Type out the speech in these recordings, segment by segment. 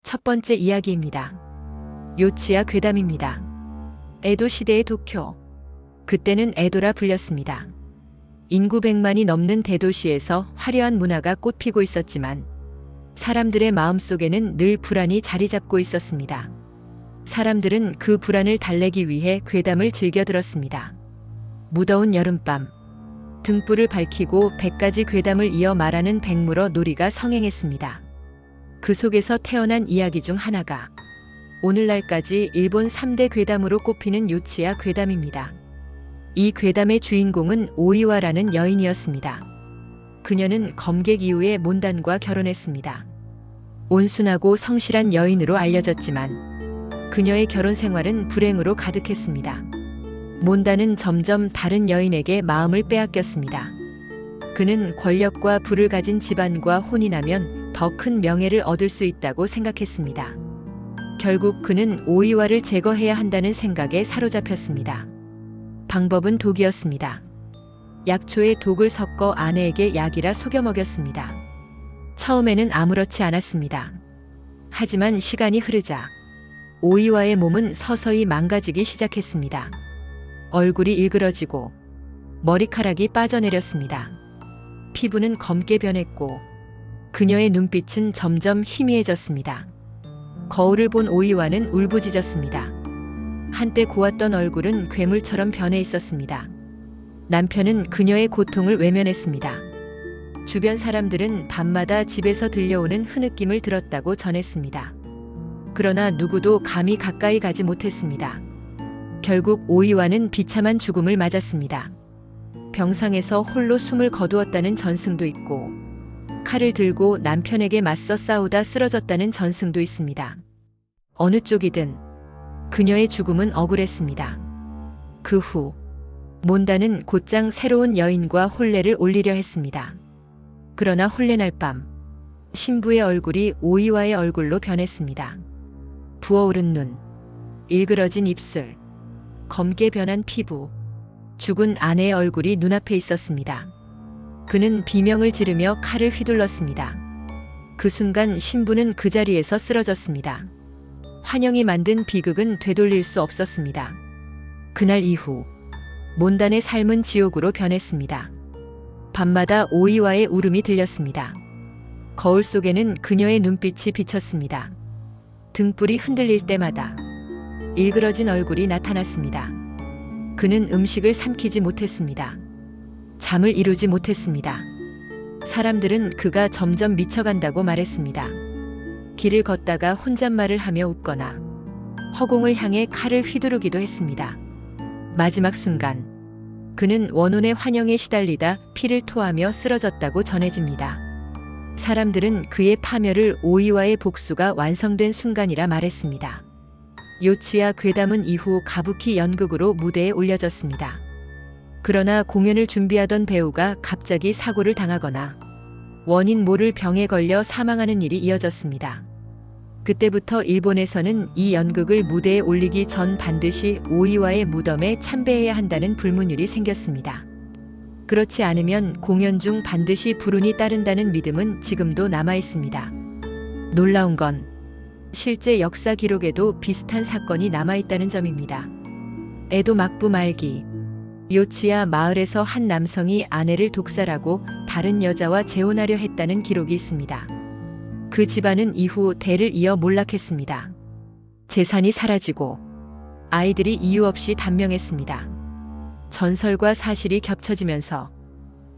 첫 번째 이야기입니다. 요치야 괴담입니다. 에도 시대의 도쿄. 그때는 에도라 불렸습니다. 인구 100만이 넘는 대도시에서 화려한 문화가 꽃피고 있었지만 사람들의 마음속에는 늘 불안이 자리 잡고 있었습니다. 사람들은 그 불안을 달래기 위해 괴담을 즐겨 들었습니다. 무더운 여름밤, 등불을 밝히고 100가지 괴담을 이어 말하는 백물어 놀이가 성행했습니다. 그 속에서 태어난 이야기 중 하나가 오늘날까지 일본 3대 괴담으로 꼽히는 요치야 괴담입니다. 이 괴담의 주인공은 오이와라는 여인이었습니다. 그녀는 검객 이후에 몬단과 결혼했습니다. 온순하고 성실한 여인으로 알려졌지만 그녀의 결혼 생활은 불행으로 가득했습니다. 몬단은 점점 다른 여인에게 마음을 빼앗겼습니다. 그는 권력과 부를 가진 집안과 혼인하면 더 큰 명예를 얻을 수 있다고 생각했습니다. 결국 그는 오이와를 제거해야 한다는 생각에 사로잡혔습니다. 방법은 독이었습니다. 약초에 독을 섞어 아내에게 약이라 속여 먹였습니다. 처음에는 아무렇지 않았습니다. 하지만 시간이 흐르자 오이와의 몸은 서서히 망가지기 시작했습니다. 얼굴이 일그러지고 머리카락이 빠져내렸습니다. 피부는 검게 변했고 그녀의 눈빛은 점점 희미해졌습니다. 거울을 본 오이와는 울부짖었습니다. 한때 고왔던 얼굴은 괴물처럼 변해 있었습니다. 남편은 그녀의 고통을 외면했습니다. 주변 사람들은 밤마다 집에서 들려오는 흐느낌을 들었다고 전했습니다. 그러나 누구도 감히 가까이 가지 못했습니다. 결국 오이와는 비참한 죽음을 맞았습니다. 병상에서 홀로 숨을 거두었다는 전승도 있고 칼을 들고 남편에게 맞서 싸우다 쓰러졌다는 전승도 있습니다. 어느 쪽이든 그녀의 죽음은 억울했습니다. 그 후 몬단은 곧장 새로운 여인과 혼례를 올리려 했습니다. 그러나 혼례날 밤 신부의 얼굴이 오이와의 얼굴로 변했습니다. 부어오른 눈, 일그러진 입술, 검게 변한 피부, 죽은 아내의 얼굴이 눈앞에 있었습니다. 그는 비명을 지르며 칼을 휘둘렀습니다. 그 순간 신부는 그 자리에서 쓰러졌습니다. 환영이 만든 비극은 되돌릴 수 없었습니다. 그날 이후 몬단의 삶은 지옥으로 변했습니다. 밤마다 오이와의 울음이 들렸습니다. 거울 속에는 그녀의 눈빛이 비쳤습니다. 등불이 흔들릴 때마다 일그러진 얼굴이 나타났습니다. 그는 음식을 삼키지 못했습니다. 잠을 이루지 못했습니다. 사람들은 그가 점점 미쳐간다고 말했습니다. 길을 걷다가 혼잣말을 하며 웃거나 허공을 향해 칼을 휘두르기도 했습니다. 마지막 순간 그는 원혼의 환영에 시달리다 피를 토하며 쓰러졌다고 전해집니다. 사람들은 그의 파멸을 오이와의 복수가 완성된 순간이라 말했습니다. 요치야 괴담은 이후 가부키 연극으로 무대에 올려졌습니다. 그러나 공연을 준비하던 배우가 갑자기 사고를 당하거나 원인 모를 병에 걸려 사망하는 일이 이어졌습니다. 그때부터 일본에서는 이 연극을 무대에 올리기 전 반드시 오이와의 무덤에 참배해야 한다는 불문율이 생겼습니다. 그렇지 않으면 공연 중 반드시 불운이 따른다는 믿음은 지금도 남아 있습니다. 놀라운 건 실제 역사 기록에도 비슷한 사건이 남아 있다는 점입니다. 에도 막부 말기, 요치야 마을에서 한 남성이 아내를 독살하고 다른 여자와 재혼하려 했다는 기록이 있습니다. 그 집안은 이후 대를 이어 몰락했습니다. 재산이 사라지고 아이들이 이유 없이 단명했습니다. 전설과 사실이 겹쳐지면서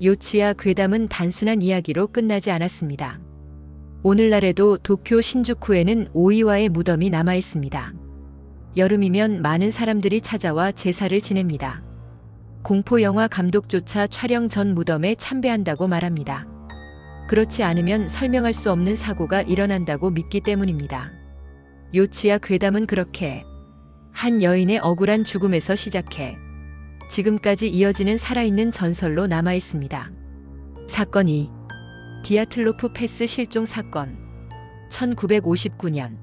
요치야 괴담은 단순한 이야기로 끝나지 않았습니다. 오늘날에도 도쿄 신주쿠에는 오이와의 무덤이 남아 있습니다. 여름이면 많은 사람들이 찾아와 제사를 지냅니다. 공포영화 감독조차 촬영 전 무덤에 참배한다고 말합니다. 그렇지 않으면 설명할 수 없는 사고가 일어난다고 믿기 때문입니다. 요치야 괴담은 그렇게 한 여인의 억울한 죽음에서 시작해 지금까지 이어지는 살아있는 전설로 남아 있습니다. 사건 2. 디아틀로프 패스 실종 사건. 1959년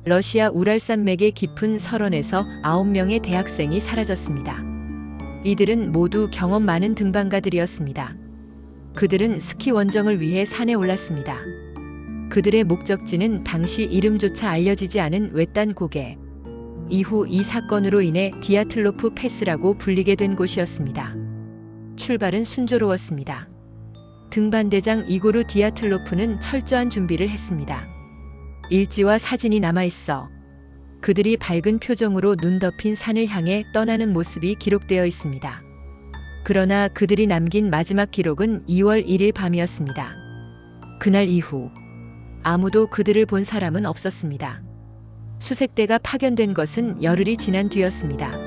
러시아 우랄산맥의 깊은 설원에서 9명의 대학생이 사라졌습니다. 이들은 모두 경험 많은 등반가들이었습니다. 그들은 스키 원정을 위해 산에 올랐습니다. 그들의 목적지는 당시 이름조차 알려지지 않은 외딴 고개. 이후 이 사건으로 인해 디아틀로프 패스라고 불리게 된 곳이었습니다. 출발은 순조로웠습니다. 등반대장 이고르 디아틀로프는 철저한 준비를 했습니다. 일지와 사진이 남아있어 그들이 밝은 표정으로 눈 덮인 산을 향해 떠나는 모습이 기록되어 있습니다. 그러나 그들이 남긴 마지막 기록은 2월 1일 밤이었습니다. 그날 이후 아무도 그들을 본 사람은 없었습니다. 수색대가 파견된 것은 열흘이 지난 뒤였습니다.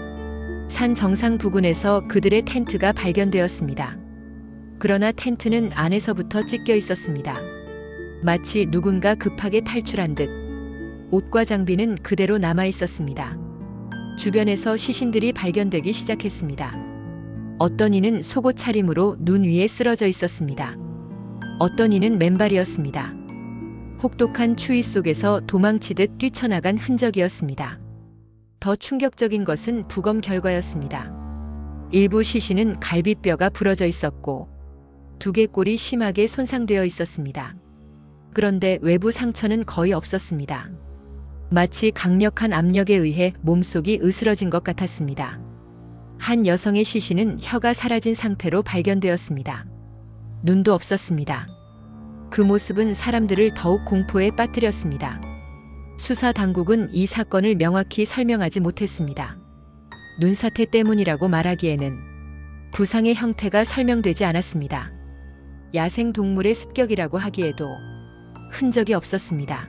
산 정상 부근에서 그들의 텐트가 발견되었습니다. 그러나 텐트는 안에서부터 찢겨 있었습니다. 마치 누군가 급하게 탈출한 듯. 옷과 장비는 그대로 남아 있었습니다. 주변에서 시신들이 발견되기 시작했습니다. 어떤 이는 속옷 차림으로 눈 위에 쓰러져 있었습니다. 어떤 이는 맨발이었습니다. 혹독한 추위 속에서 도망치듯 뛰쳐나간 흔적이었습니다. 더 충격적인 것은 부검 결과였습니다. 일부 시신은 갈비뼈가 부러져 있었고 두개골이 심하게 손상되어 있었습니다. 그런데 외부 상처는 거의 없었습니다. 마치 강력한 압력에 의해 몸속이 으스러진 것 같았습니다. 한 여성의 시신은 혀가 사라진 상태로 발견되었습니다. 눈도 없었습니다. 그 모습은 사람들을 더욱 공포에 빠뜨렸습니다. 수사 당국은 이 사건을 명확히 설명하지 못했습니다. 눈사태 때문이라고 말하기에는 부상의 형태가 설명되지 않았습니다. 야생 동물의 습격이라고 하기에도 흔적이 없었습니다.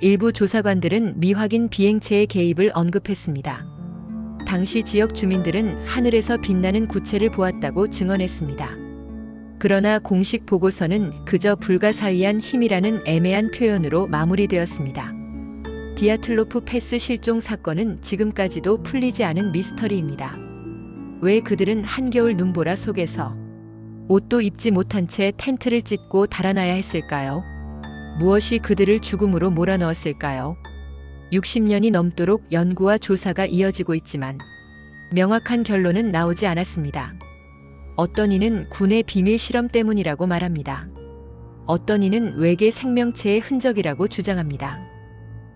일부 조사관들은 미확인 비행체의 개입을 언급했습니다. 당시 지역 주민들은 하늘에서 빛나는 구체를 보았다고 증언했습니다. 그러나 공식 보고서는 그저 불가사의한 힘이라는 애매한 표현으로 마무리되었습니다. 디아틀로프 패스 실종 사건은 지금까지도 풀리지 않은 미스터리입니다. 왜 그들은 한겨울 눈보라 속에서 옷도 입지 못한 채 텐트를 찢고 달아나야 했을까요? 무엇이 그들을 죽음으로 몰아넣었을까요? 60년이 넘도록 연구와 조사가 이어지고 있지만 명확한 결론은 나오지 않았습니다. 어떤 이는 군의 비밀 실험 때문이라고 말합니다. 어떤 이는 외계 생명체의 흔적이라고 주장합니다.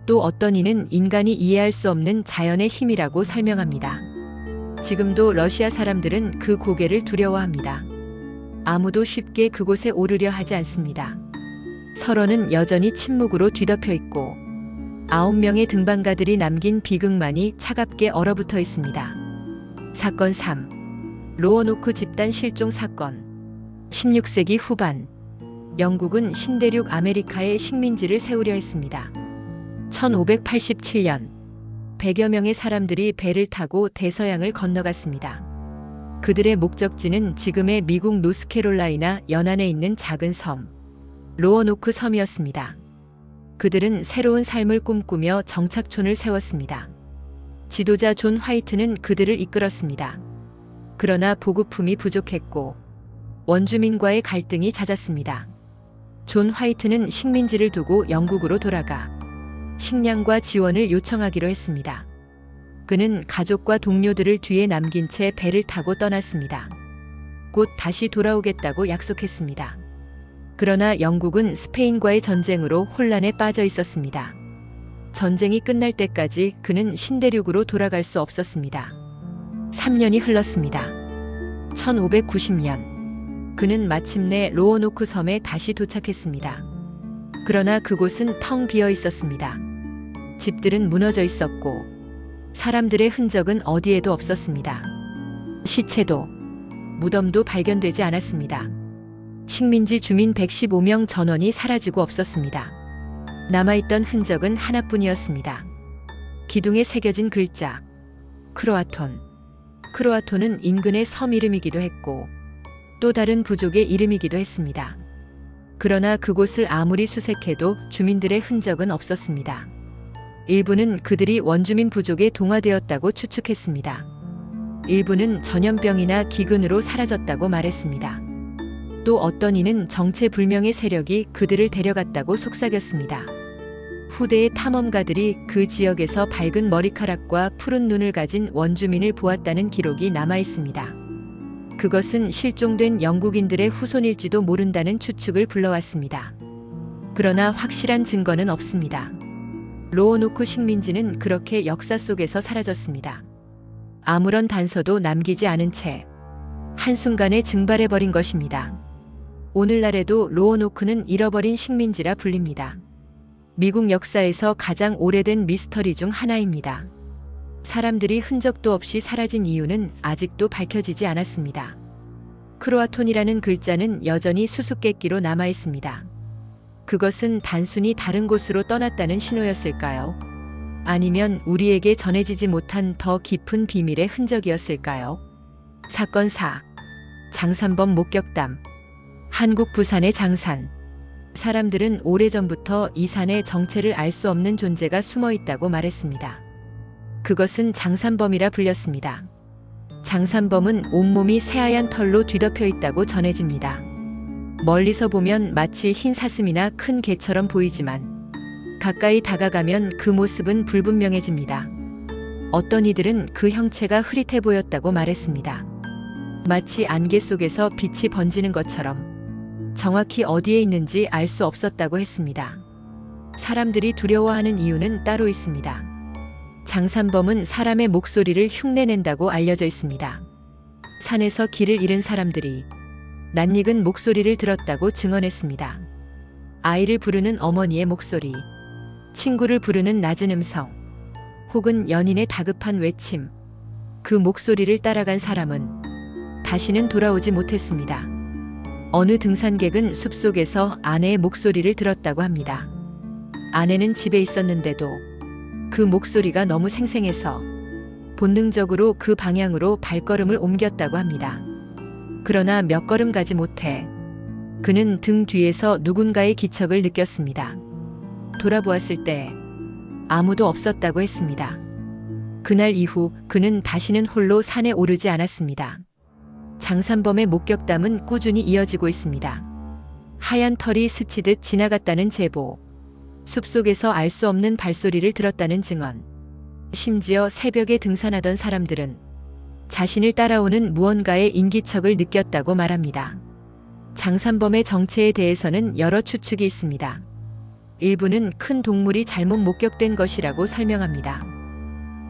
또 어떤 이는 인간이 이해할 수 없는 자연의 힘이라고 설명합니다. 지금도 러시아 사람들은 그 고개를 두려워합니다. 아무도 쉽게 그곳에 오르려 하지 않습니다. 서로는 여전히 침묵으로 뒤덮여 있고 9명의 등반가들이 남긴 비극만이 차갑게 얼어붙어 있습니다. 사건 3. 로어노크 집단 실종 사건. 16세기 후반 영국은 신대륙 아메리카에 식민지를 세우려 했습니다. 1587년 100여 명의 사람들이 배를 타고 대서양을 건너갔습니다. 그들의 목적지는 지금의 미국 노스캐롤라이나 연안에 있는 작은 섬, 로어노크 섬이었습니다. 그들은 새로운 삶을 꿈꾸며 정착촌을 세웠습니다. 지도자 존 화이트는 그들을 이끌었습니다. 그러나 보급품이 부족했고 원주민과의 갈등이 잦았습니다. 존 화이트는 식민지를 두고 영국으로 돌아가 식량과 지원을 요청하기로 했습니다. 그는 가족과 동료들을 뒤에 남긴 채 배를 타고 떠났습니다. 곧 다시 돌아오겠다고 약속했습니다. 그러나 영국은 스페인과의 전쟁으로 혼란에 빠져 있었습니다. 전쟁이 끝날 때까지 그는 신대륙으로 돌아갈 수 없었습니다. 3년이 흘렀습니다. 1590년 그는 마침내 로어노크 섬에 다시 도착했습니다. 그러나 그곳은 텅 비어 있었습니다. 집들은 무너져 있었고 사람들의 흔적은 어디에도 없었습니다. 시체도 무덤도 발견되지 않았습니다. 식민지 주민 115명 전원이 사라지고 없었습니다. 남아있던 흔적은 하나뿐이었습니다. 기둥에 새겨진 글자 크로아톤. 크로아톤은 인근의 섬 이름이기도 했고 또 다른 부족의 이름이기도 했습니다. 그러나 그곳을 아무리 수색해도 주민들의 흔적은 없었습니다. 일부는 그들이 원주민 부족에 동화되었다고 추측했습니다. 일부는 전염병이나 기근으로 사라졌다고 말했습니다. 또 어떤 이는 정체불명의 세력이 그들을 데려갔다고 속삭였습니다. 후대의 탐험가들이 그 지역에서 밝은 머리카락과 푸른 눈을 가진 원주민을 보았다는 기록이 남아 있습니다. 그것은 실종된 영국인들의 후손일지도 모른다는 추측을 불러왔습니다. 그러나 확실한 증거는 없습니다. 로어노크 식민지는 그렇게 역사 속에서 사라졌습니다. 아무런 단서도 남기지 않은 채 한순간에 증발해버린 것입니다. 오늘날에도 로어노크는 잃어버린 식민지라 불립니다. 미국 역사에서 가장 오래된 미스터리 중 하나입니다. 사람들이 흔적도 없이 사라진 이유는 아직도 밝혀지지 않았습니다. 크로아톤이라는 글자는 여전히 수수께끼로 남아 있습니다. 그것은 단순히 다른 곳으로 떠났다는 신호였을까요? 아니면 우리에게 전해지지 못한 더 깊은 비밀의 흔적이었을까요? 사건 4. 장산범 목격담. 한국 부산의 장산. 사람들은 오래전부터 이 산의 정체를 알 수 없는 존재가 숨어 있다고 말했습니다. 그것은 장산범이라 불렸습니다. 장산범은 온몸이 새하얀 털로 뒤덮여 있다고 전해집니다. 멀리서 보면 마치 흰 사슴이나 큰 개처럼 보이지만 가까이 다가가면 그 모습은 불분명해집니다. 어떤 이들은 그 형체가 흐릿해 보였다고 말했습니다. 마치 안개 속에서 빛이 번지는 것처럼 정확히 어디에 있는지 알 수 없었다고 했습니다. 사람들이 두려워하는 이유는 따로 있습니다. 장산범은 사람의 목소리를 흉내낸다고 알려져 있습니다. 산에서 길을 잃은 사람들이 낯익은 목소리를 들었다고 증언했습니다. 아이를 부르는 어머니의 목소리, 친구를 부르는 낮은 음성, 혹은 연인의 다급한 외침. 그 목소리를 따라간 사람은 다시는 돌아오지 못했습니다. 어느 등산객은 숲속에서 아내의 목소리를 들었다고 합니다. 아내는 집에 있었는데도 그 목소리가 너무 생생해서 본능적으로 그 방향으로 발걸음을 옮겼다고 합니다. 그러나 몇 걸음 가지 못해 그는 등 뒤에서 누군가의 기척을 느꼈습니다. 돌아보았을 때 아무도 없었다고 했습니다. 그날 이후 그는 다시는 홀로 산에 오르지 않았습니다. 장산범의 목격담은 꾸준히 이어지고 있습니다. 하얀 털이 스치듯 지나갔다는 제보, 숲속에서 알 수 없는 발소리를 들었다는 증언, 심지어 새벽에 등산하던 사람들은 자신을 따라오는 무언가의 인기척을 느꼈다고 말합니다. 장산범의 정체에 대해서는 여러 추측이 있습니다. 일부는 큰 동물이 잘못 목격된 것이라고 설명합니다.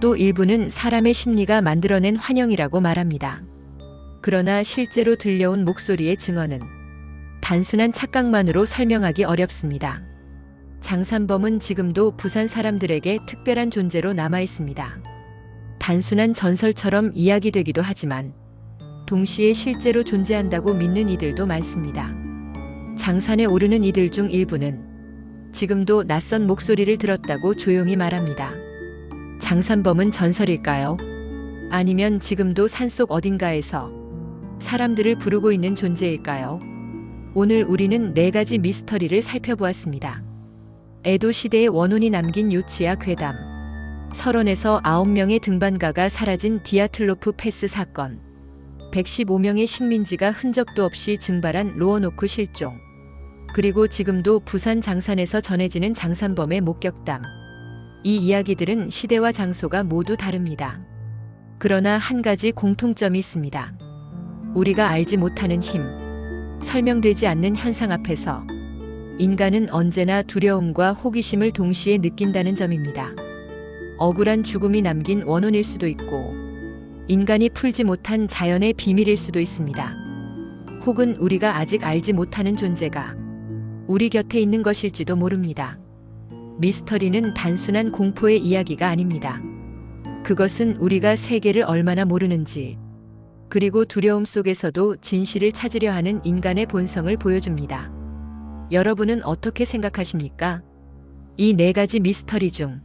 또 일부는 사람의 심리가 만들어낸 환영이라고 말합니다. 그러나 실제로 들려온 목소리의 증언은 단순한 착각만으로 설명하기 어렵습니다. 장산범은 지금도 부산 사람들에게 특별한 존재로 남아 있습니다. 단순한 전설처럼 이야기되기도 하지만 동시에 실제로 존재한다고 믿는 이들도 많습니다. 장산에 오르는 이들 중 일부는 지금도 낯선 목소리를 들었다고 조용히 말합니다. 장산범은 전설일까요? 아니면 지금도 산속 어딘가에서 사람들을 부르고 있는 존재일까요? 오늘 우리는 4가지 미스터리를 살펴보았습니다. 에도 시대의 원혼이 남긴 요치야 괴담, 설원에서 9명의 등반가가 사라진 디아틀로프 패스 사건, 115명의 식민지가 흔적도 없이 증발한 로어노크 실종, 그리고 지금도 부산 장산에서 전해지는 장산범의 목격담. 이 이야기들은 시대와 장소가 모두 다릅니다. 그러나 한 가지 공통점이 있습니다. 우리가 알지 못하는 힘, 설명되지 않는 현상 앞에서 인간은 언제나 두려움과 호기심을 동시에 느낀다는 점입니다. 억울한 죽음이 남긴 원혼일 수도 있고, 인간이 풀지 못한 자연의 비밀일 수도 있습니다. 혹은 우리가 아직 알지 못하는 존재가 우리 곁에 있는 것일지도 모릅니다. 미스터리는 단순한 공포의 이야기가 아닙니다. 그것은 우리가 세계를 얼마나 모르는지, 그리고 두려움 속에서도 진실을 찾으려 하는 인간의 본성을 보여줍니다. 여러분은 어떻게 생각하십니까? 이 4가지 미스터리 중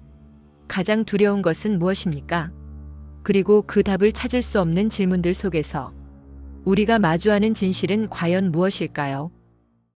가장 두려운 것은 무엇입니까? 그리고 그 답을 찾을 수 없는 질문들 속에서 우리가 마주하는 진실은 과연 무엇일까요?